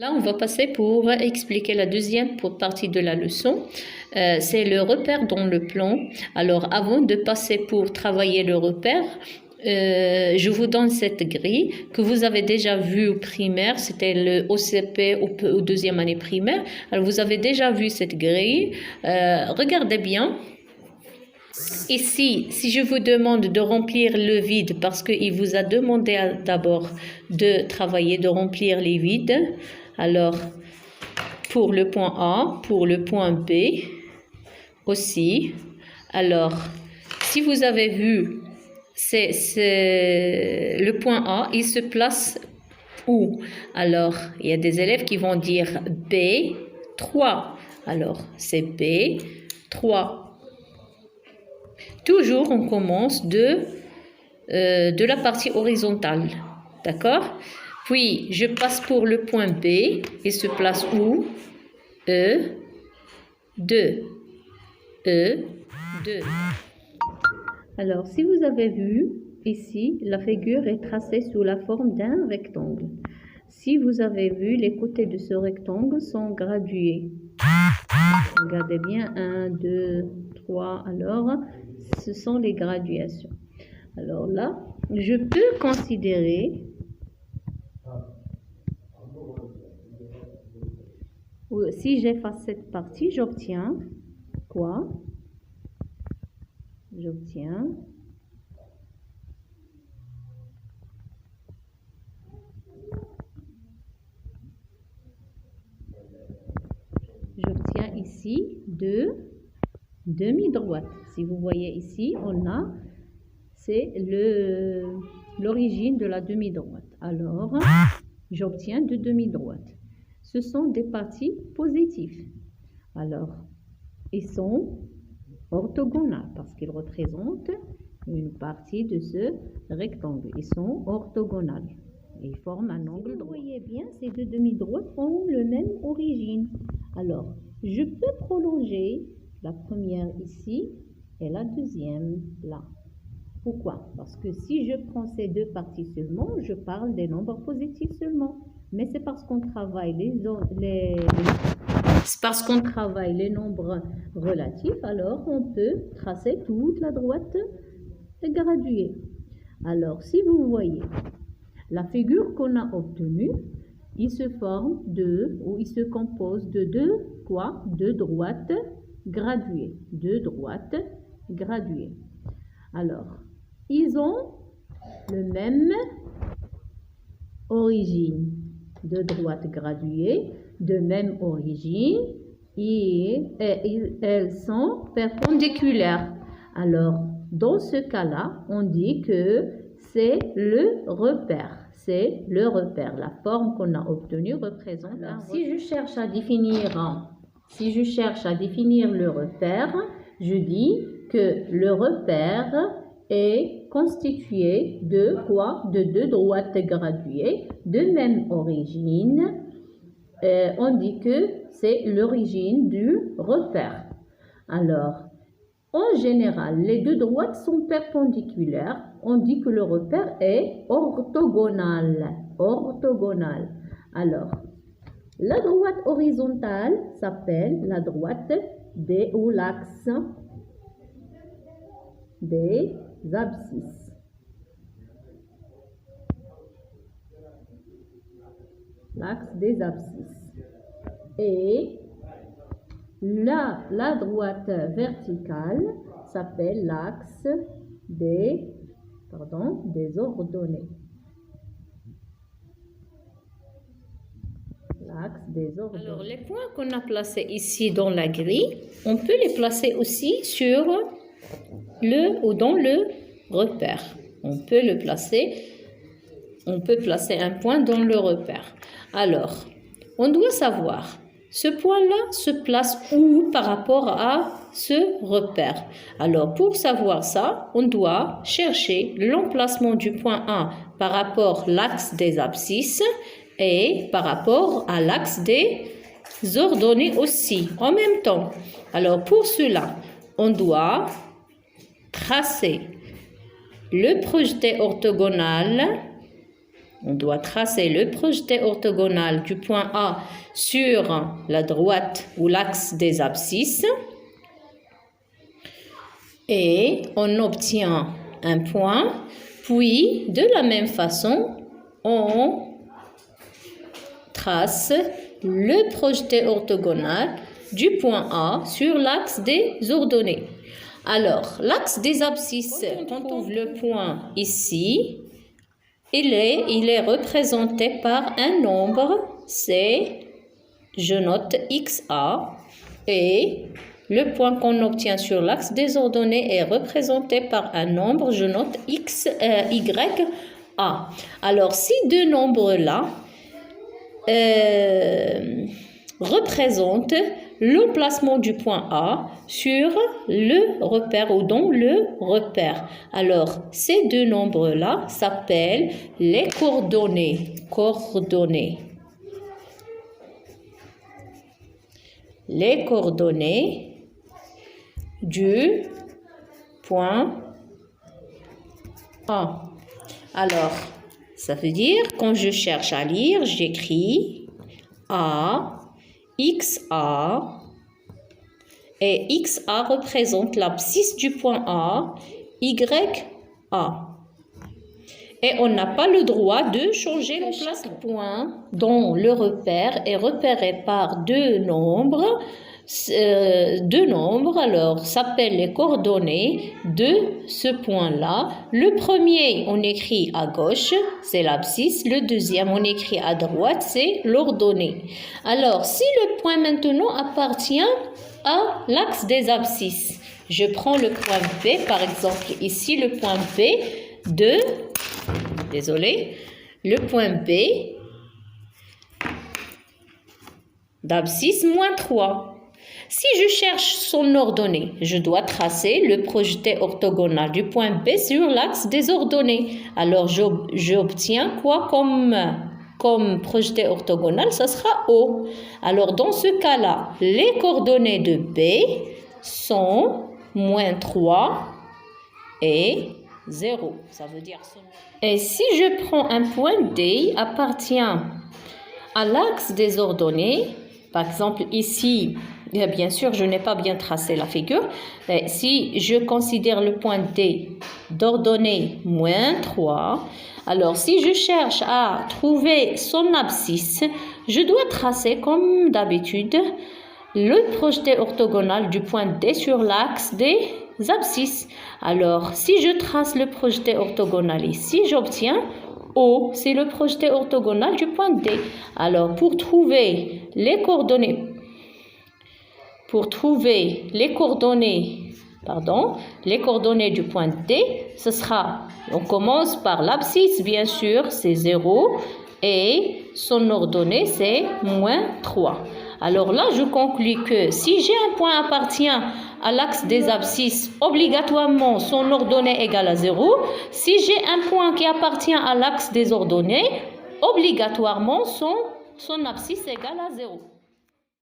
Là, on va passer pour expliquer la deuxième partie de la leçon. C'est le repère dans le plan. Alors, avant de passer pour travailler le repère, je vous donne cette grille que vous avez déjà vue au primaire. C'était le OCP au deuxième année primaire. Alors, vous avez déjà vu cette grille. Regardez bien. Ici, si je vous demande de remplir le vide, parce qu'il vous a demandé d'abord de travailler, de remplir les vides, alors pour le point A, pour le point B aussi, alors si vous avez vu, c'est le point A, il se place où? Alors, il y a des élèves qui vont dire B3, alors c'est B3. Toujours, on commence de la partie horizontale, d'accord? Puis, je passe pour le point B, il se place où? E2. E2. Alors, si vous avez vu, ici, la figure est tracée sous la forme d'un rectangle. Si vous avez vu, les côtés de ce rectangle sont gradués. Regardez bien, 1, 2, 3, alors, ce sont les graduations. Alors là, je peux considérer, si j'efface cette partie, j'obtiens quoi? J'obtiens ici deux demi-droites. Si vous voyez ici, c'est l'origine de la demi-droite. Alors, j'obtiens deux demi-droites. Ce sont des parties positives. Alors, ils sont orthogonales parce qu'ils représentent une partie de ce rectangle. Ils sont orthogonales. Ils forment un angle droit. Vous voyez bien, ces deux demi-droites ont la même origine. Alors, je peux prolonger la première ici et la deuxième là. Pourquoi? Parce que si je prends ces deux parties seulement, je parle des nombres positifs seulement. Mais c'est parce qu'on travaille les nombres relatifs, alors on peut tracer toute la droite graduée. Alors, si vous voyez la figure qu'on a obtenue, il se forme il se compose de deux droites graduées. Deux droites graduées. Alors, ils ont le même origine. Deux droites graduées, de même origine, et elles sont perpendiculaires. Alors, dans ce cas-là, on dit que c'est le repère. C'est le repère. La forme qu'on a obtenue représente un repère. Si je cherche à définir le repère, je dis que le repère est constitué de quoi? De deux droites graduées de même origine. On dit que c'est l'origine du repère. Alors, en général, les deux droites sont perpendiculaires. On dit que le repère est orthogonal. Orthogonal. Alors, la droite horizontale s'appelle la droite ou l'axe des abscisses. L'axe des abscisses. Et la droite verticale s'appelle l'axe des ordonnées. L'axe des ordonnées. Alors, les points qu'on a placés ici dans la grille, on peut les placer aussi sur dans le repère. On peut placer un point dans le repère. Alors, on doit savoir, ce point-là se place où par rapport à ce repère? Alors, pour savoir ça, on doit chercher l'emplacement du point A par rapport à l'axe des abscisses et par rapport à l'axe des ordonnées aussi, en même temps. Alors, pour cela, on doit tracer le projeté orthogonal on doit tracer le projeté orthogonal du point A sur la droite ou l'axe des abscisses. Et on obtient un point, puis de la même façon, on trace le projeté orthogonal du point A sur l'axe des ordonnées. Alors, l'axe des abscisses, quand on trouve le point ici, il est représenté par un nombre, c'est, je note XA, et le point qu'on obtient sur l'axe des ordonnées est représenté par un nombre, je note YA. Alors, ces deux nombres-là représentent l'emplacement du point A sur le repère ou dans le repère. Alors, ces deux nombres-là s'appellent les coordonnées. Les coordonnées du point A. Alors, ça veut dire, quand je cherche à lire, j'écris A, XA, et XA représente l'abscisse du point A, YA. Et on n'a pas le droit de changer l'emplacement. Chaque point dont le repère est repéré par deux nombres, alors s'appellent les coordonnées de ce point-là. Le premier, on écrit à gauche, c'est l'abscisse. Le deuxième, on écrit à droite, c'est l'ordonnée. Alors, si le point maintenant appartient à l'axe des abscisses, je prends le point B, par exemple, ici le point B de, le point B d'abscisse moins 3. Si je cherche son ordonnée, je dois tracer le projeté orthogonal du point B sur l'axe des ordonnées. Alors, j'obtiens quoi comme projeté orthogonal? Ça sera O. Alors, dans ce cas-là, les coordonnées de B sont moins 3 et 0. Ça veut dire ça. Et si je prends un point D appartient à l'axe des ordonnées, par exemple ici, bien sûr, je n'ai pas bien tracé la figure. Mais si je considère le point D d'ordonnée moins 3, alors si je cherche à trouver son abscisse, je dois tracer comme d'habitude le projeté orthogonal du point D sur l'axe des abscisses. Alors, si je trace le projeté orthogonal ici, j'obtiens O, c'est le projeté orthogonal du point D. Alors, pour trouver les coordonnées du point D, ce sera, on commence par l'abscisse, bien sûr, c'est 0, et son ordonnée, c'est moins 3. Alors là, je conclus que si j'ai un point appartient à l'axe des abscisses, obligatoirement, son ordonnée égale à 0. Si j'ai un point qui appartient à l'axe des ordonnées, obligatoirement, son abscisse égale à 0.